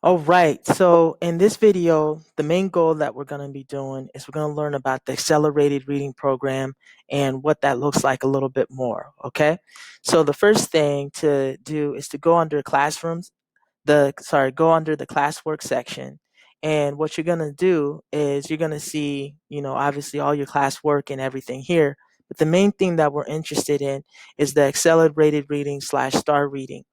All right. So in this video, the main goal that we're going to be doing is we're going to learn about the accelerated reading program and what that looks like a little bit more. Okay. So the first thing to do is to go under classrooms, go under the classwork section. And what you're going to do is you're going to see, obviously all your classwork and everything here. But the main thing that we're interested in is the accelerated reading slash star reading.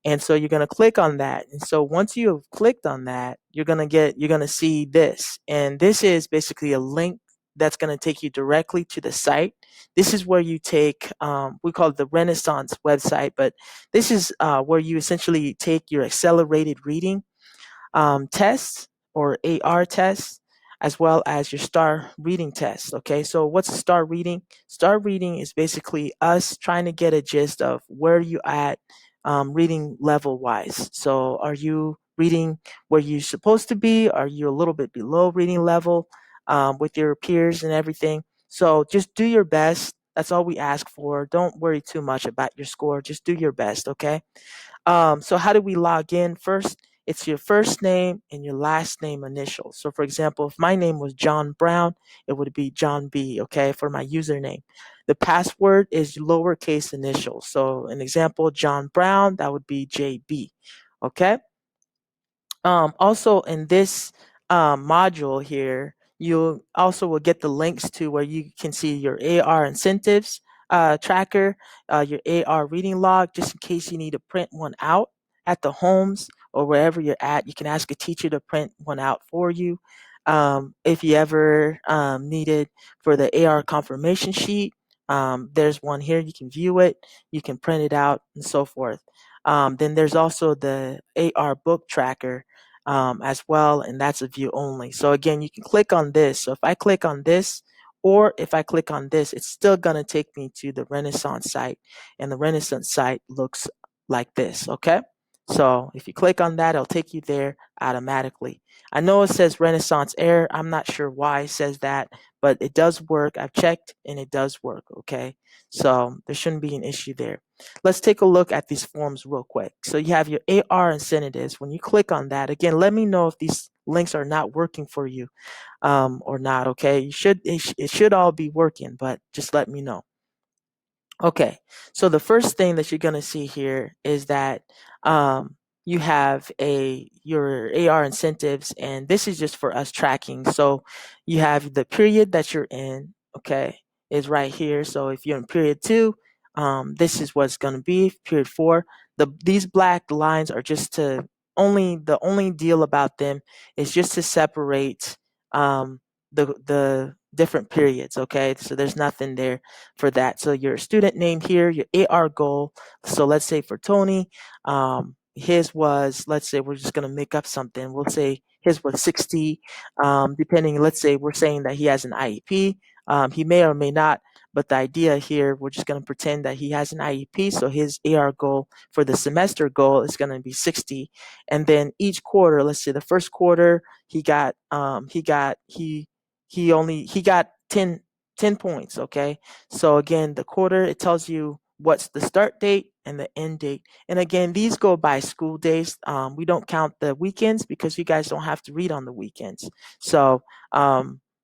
And so you're going to click on that. And so once you have clicked on that, you're going to see this. And this is basically a link that's going to take you directly to the site. This is where you take, we call it the Renaissance website, but this is where you essentially take your accelerated reading tests or AR tests, as well as your star reading test. Okay, so what's a star reading? Star reading is basically us trying to get a gist of where you at reading level wise. So are you reading where you're supposed to be? Are you a little bit below reading level with your peers and everything? So just do your best. That's all we ask for. Don't worry too much about your score. Just do your best, okay? So how do we log in? First, it's your first name and your last name initial. So for example, if my name was John Brown, it would be John B, okay, for my username. The password is lowercase initials. So an example, John Brown, that would be JB, okay? Also in this module here, you also will get the links to where you can see your AR incentives tracker, your AR reading log, just in case you need to print one out at the homes or wherever you're at. You can ask a teacher to print one out for you. If you ever needed for the AR confirmation sheet, there's one here. You can view it, you can print it out, and so forth. Then there's also the AR book tracker as well, and that's a view only. So again, you can click on this. So if I click on this, or if I click on this, it's still going to take me to the Renaissance site, and the Renaissance site looks like this, okay? So if you click on that, it'll take you there automatically. I know it says Renaissance error. I'm not sure why it says that, but it does work. I've checked and it does work, okay? So there shouldn't be an issue there. Let's take a look at these forms real quick. So you have your AR incentives. When you click on that, again, let me know if these links are not working for you or not. Okay, it should all be working, but just let me know. Okay, so the first thing that you're gonna see here is that you have your AR incentives, and this is just for us tracking. So you have the period that you're in. Okay, is right here. So if you're in period 2, this is what's gonna be period 4. These black lines are just to the only deal about them is just to separate the different periods. Okay, so there's nothing there for that. So your student name here, your AR goal. So let's say for Tony, his was, let's say we're just going to make up something. We'll say his was 60, depending, let's say we're saying that he has an IEP. He may or may not, but the idea here, we're just going to pretend that he has an IEP. So his AR goal for the semester goal is going to be 60. And then each quarter, let's say the first quarter, he got 10 points. Okay, so again, the quarter, it tells you what's the start date and the end date. And again, these go by school days. We don't count the weekends because you guys don't have to read on the weekends. So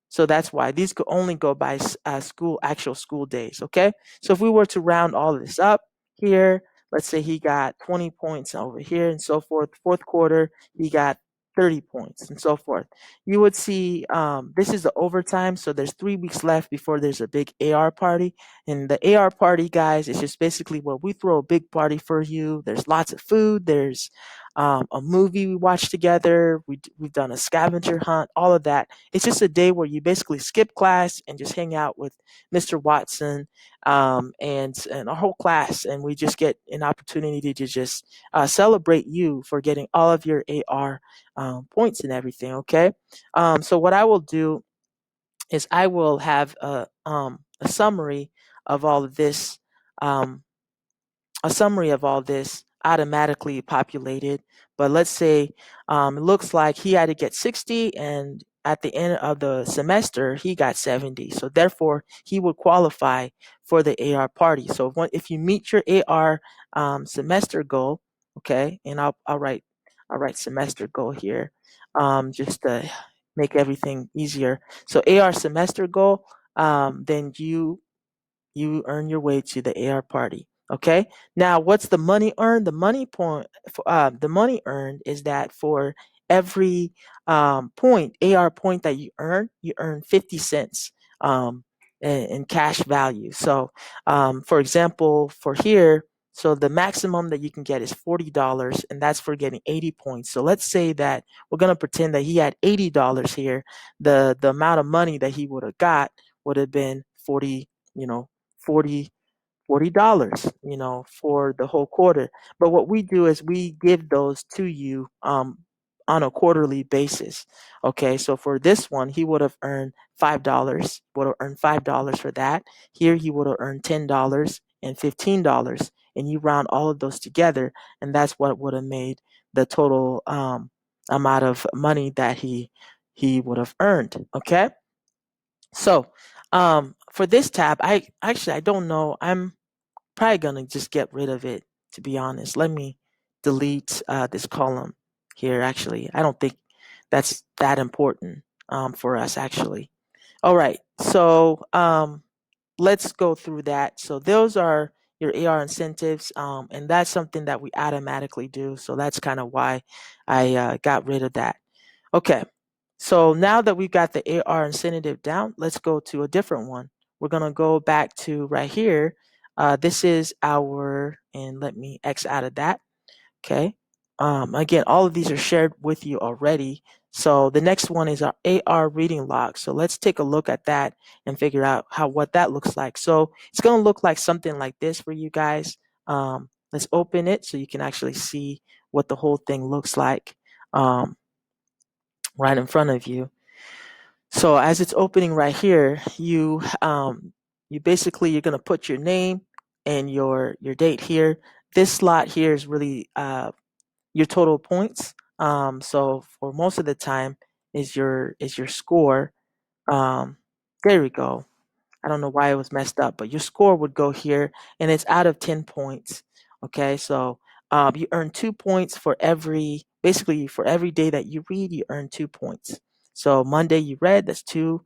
so that's why these could only go by actual school days. Okay, so if we were to round all of this up here, let's say he got 20 points over here and so forth. Fourth quarter, he got 30 points and so forth. You would see this is the overtime. So there's 3 weeks left before there's a big AR party. And the AR party, guys, is just basically where we throw a big party for you. There's lots of food. There's a movie we watch together. We've done a scavenger hunt, all of that. It's just a day where you basically skip class and just hang out with Mr. Watson and our whole class. And we just get an opportunity to just celebrate you for getting all of your AR points and everything. Okay. So what I will do is I will have a summary of all of this, um, a summary of all this automatically populated. But let's say it looks like he had to get 60, and at the end of the semester, he got 70. So therefore, he would qualify for the AR party. So if you meet your AR semester goal, okay, and I'll write I'll write semester goal here, just to make everything easier. So AR semester goal, then you earn your way to the AR party. Okay. Now, what's the money earned? The money earned is that for every point, AR point that you earn 50 cents in cash value. So, for example, for here, so the maximum that you can get is $40, and that's for getting 80 points. So let's say that we're gonna pretend that he had $80 here. The amount of money that he would have got would have been 40, you know, 40 $40, for the whole quarter. But what we do is we give those to you on a quarterly basis. Okay, so for this one, he would have earned $5 for that. Here he would have earned $10 and $15, and you round all of those together, and that's what would have made the total amount of money that he would have earned. Okay, so for this tab, I don't know. I'm probably gonna just get rid of it, to be honest. Let me delete this column here. Actually, I don't think that's that important for us actually. All right, so let's go through that. So those are your AR incentives, and that's something that we automatically do. So that's kind of why I got rid of that. Okay, so now that we've got the AR incentive down, let's go to a different one. We're going to go back to right here. This is our, and let me X out of that. Okay. Again, all of these are shared with you already. So the next one is our AR reading log. So let's take a look at that and figure out what that looks like. So it's going to look like something like this for you guys. Let's open it so you can actually see what the whole thing looks like right in front of you. So as it's opening right here, you basically you're gonna put your name and your date here. This slot here is really your total points. So for most of the time is your score. Um, there we go. I don't know why it was messed up, but your score would go here, and it's out of 10 points. Okay, so you earn 2 points for basically for every day that you read, you earn 2 points. So Monday you read, that's two.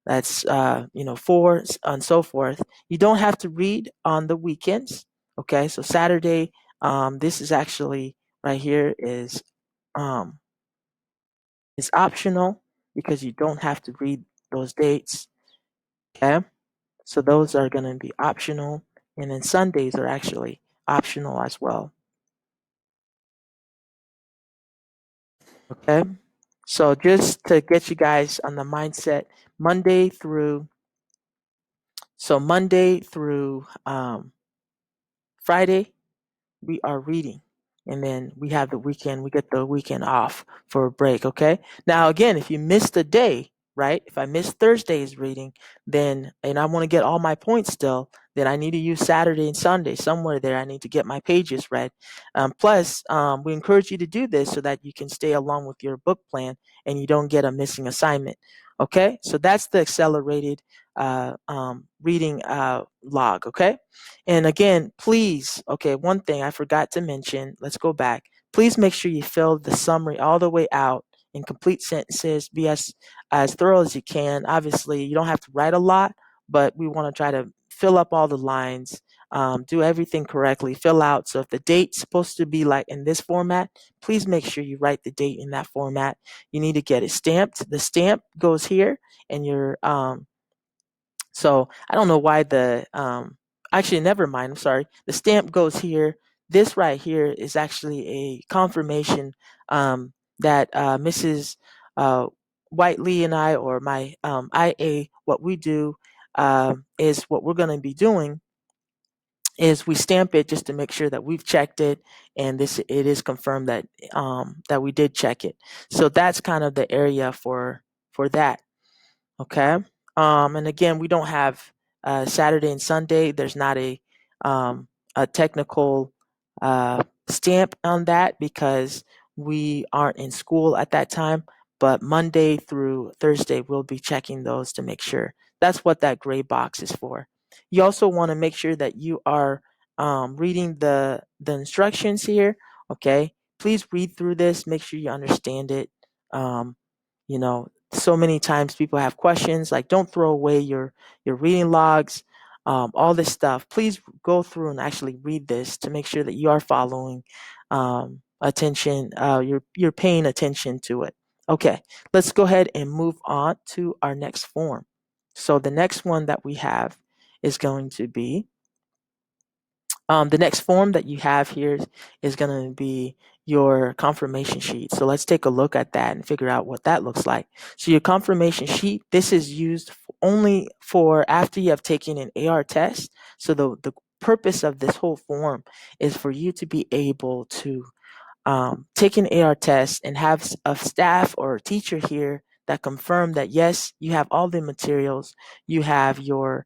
That's 4, and so forth. You don't have to read on the weekends. Okay, so Saturday, this is actually right here um, is optional because you don't have to read those dates. Okay. So those are going to be optional. And then Sundays are actually optional as well. Okay. So just to get you guys on the mindset, Monday through, so Monday through Friday, we are reading. And then we have the weekend, we get the weekend off for a break, okay? Now, again, if you missed a day, right? If I miss Thursday's reading, then, and I want to get all my points still, then I need to use Saturday and Sunday. Somewhere there, I need to get my pages read. Plus, we encourage you to do this so that you can stay along with your book plan and you don't get a missing assignment, okay? So that's the accelerated reading log, okay? And again, please, okay, one thing I forgot to mention, let's go back. Please make sure you fill the summary all the way out in complete sentences, be as thorough as you can. Obviously, you don't have to write a lot, but we want to try to fill up all the lines, do everything correctly, fill out. So if the date's supposed to be like in this format, please make sure you write the date in that format. You need to get it stamped. The stamp goes here, and so I don't know why actually never mind, I'm sorry. The stamp goes here. This right here is actually a confirmation that Mrs. Uh, Whiteley and I, or my IA, what we do is what we're going to be doing is we stamp it just to make sure that we've checked it and this it is confirmed that we did check it. So that's kind of the area for that. Okay. And again, we don't have Saturday and Sunday. There's not a technical stamp on that because we aren't in school at that time. But Monday through Thursday, we'll be checking those to make sure. That's what that gray box is for. You also want to make sure that you are reading the instructions here. Okay. please read through this, make sure you understand it. You know, so many times people have questions like, don't throw away your reading logs, all this stuff. Please go through and actually read this to make sure that you are following attention. You're paying attention to it. Okay, let's go ahead and move on to our next form. So the next one that we have is going to be the next form that you have here is going to be your confirmation sheet. So let's take a look at that and figure out what that looks like. So your confirmation sheet, this is used only for after you have taken an AR test. So the purpose of this whole form is for you to be able to take an AR test and have a staff or a teacher here that confirm that yes, you have all the materials, you have your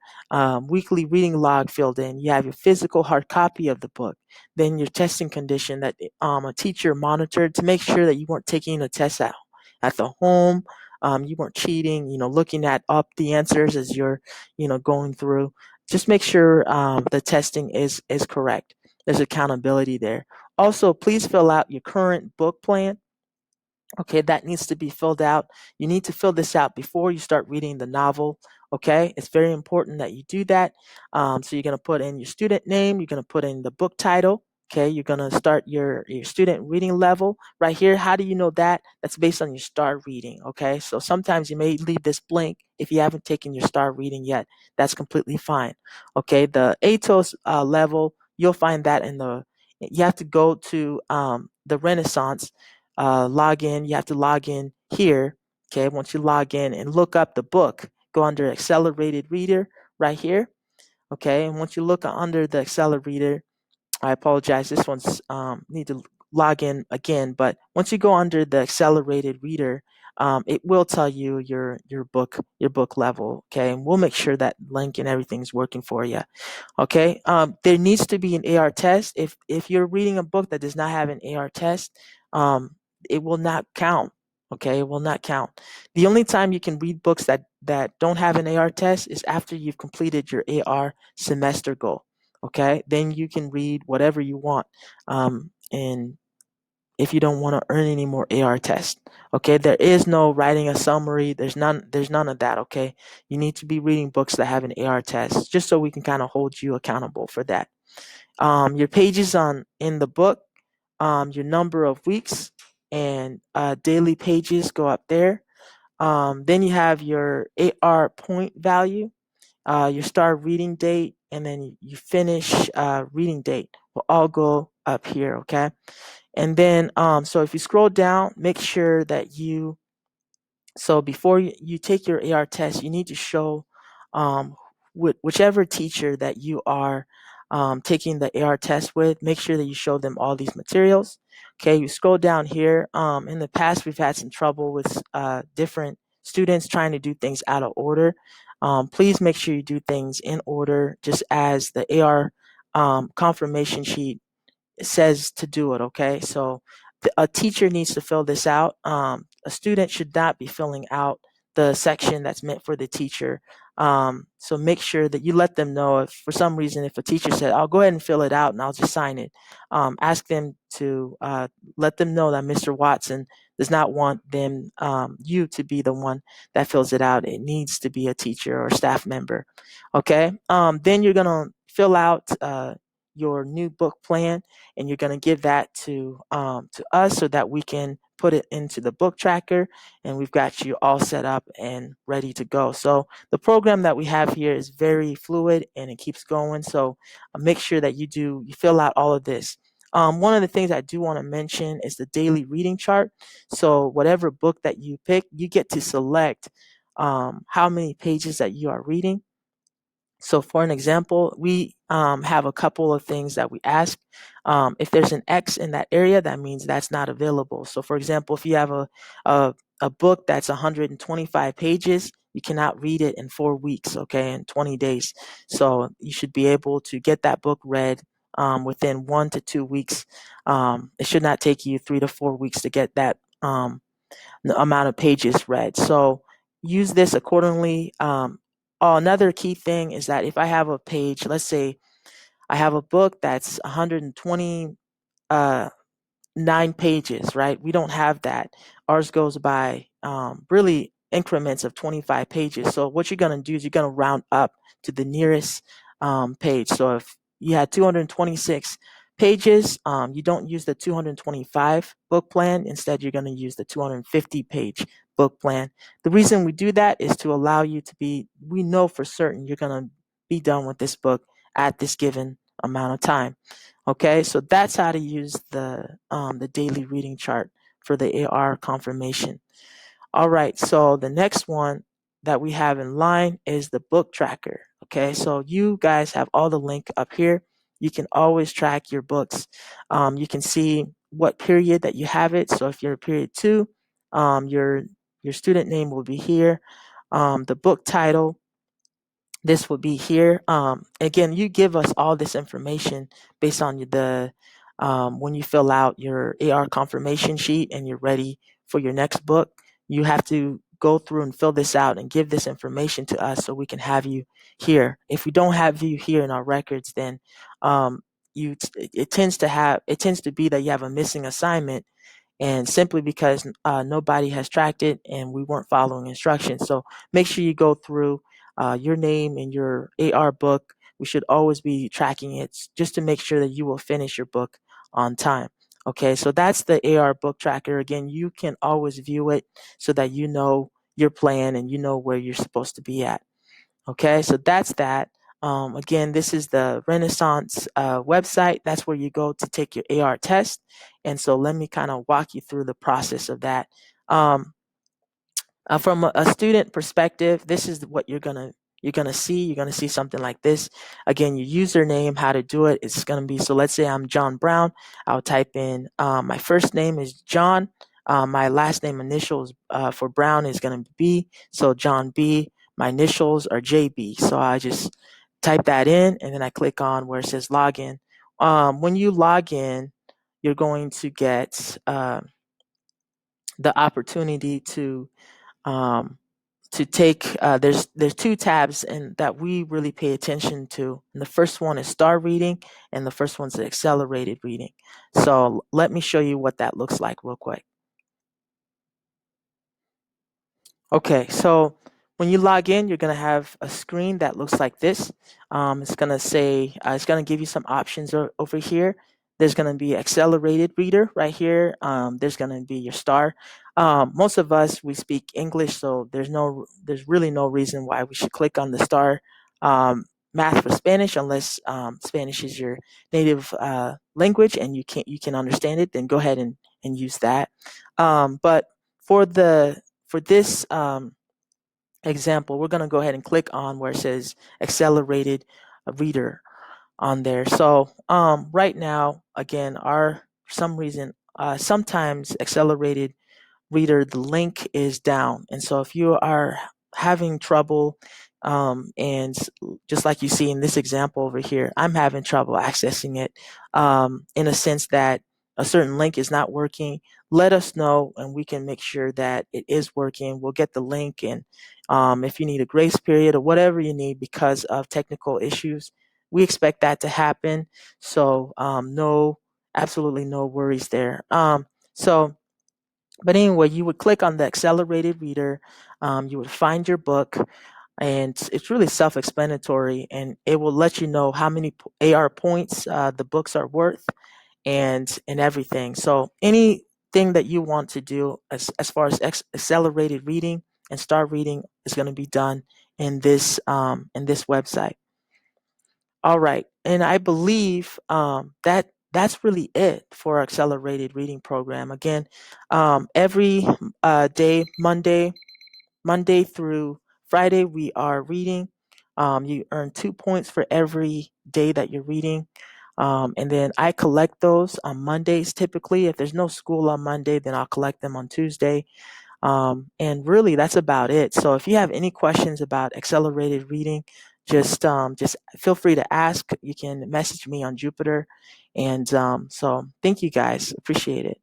weekly reading log filled in, you have your physical hard copy of the book, then your testing condition that a teacher monitored to make sure that you weren't taking a test out at the home, you weren't cheating, looking at up the answers as you're, going through. Just make sure the testing is correct. There's accountability there. Also, please fill out your current book plan. Okay, that needs to be filled out. You need to fill this out before you start reading the novel. Okay, it's very important that you do that. So you're going to put in your student name, you're going to put in the book title. Okay, you're going to start your student reading level right here. How do you know that? That's based on your star reading. Okay, so sometimes you may leave this blank if you haven't taken your star reading yet. That's completely fine. Okay, the ATOS level, you'll find that you have to go to the Renaissance log in. You have to log in here. Okay, once you log in and look up the book, go under Accelerated Reader right here. Okay, and once you look under the Accelerator, I apologize. This one's need to log in again. But once you go under the Accelerated Reader, it will tell you your book level. Okay, and we'll make sure that link and everything's working for you. Okay, there needs to be an AR test. If you're reading a book that does not have an AR test, it will not count. Okay, it will not count. The only time you can read books that don't have an AR test is after you've completed your AR semester goal. Okay, then you can read whatever you want. And if you don't want to earn any more AR tests. Okay, there is no writing a summary. There's none of that. Okay, you need to be reading books that have an AR test, just so we can kind of hold you accountable for that. Your pages in the book, your number of weeks and daily pages go up there. Then you have your AR point value, your start reading date, and then you finish reading date will all go up here. Okay. And then, so if you scroll down, make sure that so before you take your AR test, you need to show um, whichever teacher that you are taking the AR test with, make sure that you show them all these materials. Okay, you scroll down here. In the past, we've had some trouble with different students trying to do things out of order. Please make sure you do things in order, just as the AR confirmation sheet says to do it. Okay, so a teacher needs to fill this out. A student should not be filling out the section that's meant for the teacher. So make sure that you let them know if for some reason if a teacher said, "I'll go ahead and fill it out and I'll just sign it," ask them to let them know that Mr. Watson does not want you to be the one that fills it out. It needs to be a teacher or staff member. Okay. Then you're gonna fill out your new book plan, and you're going to give that to us so that we can put it into the book tracker, and we've got you all set up and ready to go. So the program that we have here is very fluid and it keeps going. So make sure that you fill out all of this. One of the things I do want to mention is the daily reading chart. So whatever book that you pick, you get to select how many pages that you are reading. So for an example, we have a couple of things that we ask. If there's an X in that area, that means that's not available. So for example, if you have a book that's 125 pages, you cannot read it in 4 weeks, okay, in 20 days. So you should be able to get that book read within 1 to 2 weeks. It should not take you 3 to 4 weeks to get that amount of pages read. So use this accordingly. Another key thing is that if I have a page, let's say I have a book that's 120 9 pages, right? We don't have that. Ours goes by really increments of 25 pages. So what you're going to do is you're going to round up to the nearest page. So if you had 226 pages, you don't use the 225 book plan. Instead, you're going to use the 250 page book plan. The reason we do that is to allow you to be, we know for certain you're going to be done with this book at this given amount of time. Okay, so that's how to use the daily reading chart for the AR confirmation. All right, so the next one that we have in line is the book tracker. Okay, so you guys have all the link up here. You can always track your books. You can see what period that you have it. So if you're period 2, your student name will be here. The book title, this will be here. Again, you give us all this information based on the when you fill out your AR confirmation sheet and you're ready for your next book. You have to go through and fill this out and give this information to us so we can have you here. If we don't have you here in our records, then it tends to be that you have a missing assignment, and simply because nobody has tracked it and we weren't following instructions. So make sure you go through your name and your AR book. We should always be tracking it just to make sure that you will finish your book on time. Okay, so that's the AR book tracker. Again, you can always view it so that you know your plan and you know where you're supposed to be at. Okay, so that's that. Again, this is the Renaissance website. That's where you go to take your AR test. And so let me kind of walk you through the process of that. Um, from a student perspective, this is what you're gonna see. You're gonna see something like this. Again, your username, how to do it. It's gonna be, so let's say I'm John Brown. I'll type in my first name is John. My last name initials for Brown is gonna be B. So John B. My initials are JB. So I just type that in and then I click on where it says login. When you log in, you're going to get the opportunity um, to take there's 2 tabs and that we really pay attention to. And the first one is star reading and the first one's accelerated reading. So let me show you what that looks like real quick. Okay, so when you log in, you're going to have a screen that looks like this. It's going to say, it's going to give you some options over here. There's going to be accelerated reader right here. There's going to be your star. Most of us, we speak English, so there's really no reason why we should click on the star math for Spanish unless Spanish is your native language and you can understand it. Then go ahead and use that. But for this example, we're going to go ahead and click on where it says accelerated reader on there. So right now, again, for some reason, sometimes accelerated reader, the link is down. And so if you are having trouble, and just like you see in this example over here, I'm having trouble accessing it in a sense that a certain link is not working, let us know and we can make sure that it is working. We'll get the link, and if you need a grace period or whatever you need because of technical issues, we expect that to happen. So absolutely no worries there. But anyway, you would click on the accelerated reader, you would find your book, and it's really self-explanatory, and it will let you know how many AR points the books are worth and everything. So anything that you want to do as far as accelerated reading and start reading is going to be done in this website. All right, and I believe that's really it for our accelerated reading program. Again, every day, Monday through Friday, we are reading. You earn 2 points for every day that you're reading. And then I collect those on Mondays typically. If there's no school on Monday, then I'll collect them on Tuesday. And really, that's about it. So if you have any questions about accelerated reading, just feel free to ask. You can message me on Jupiter. And so thank you guys. Appreciate it.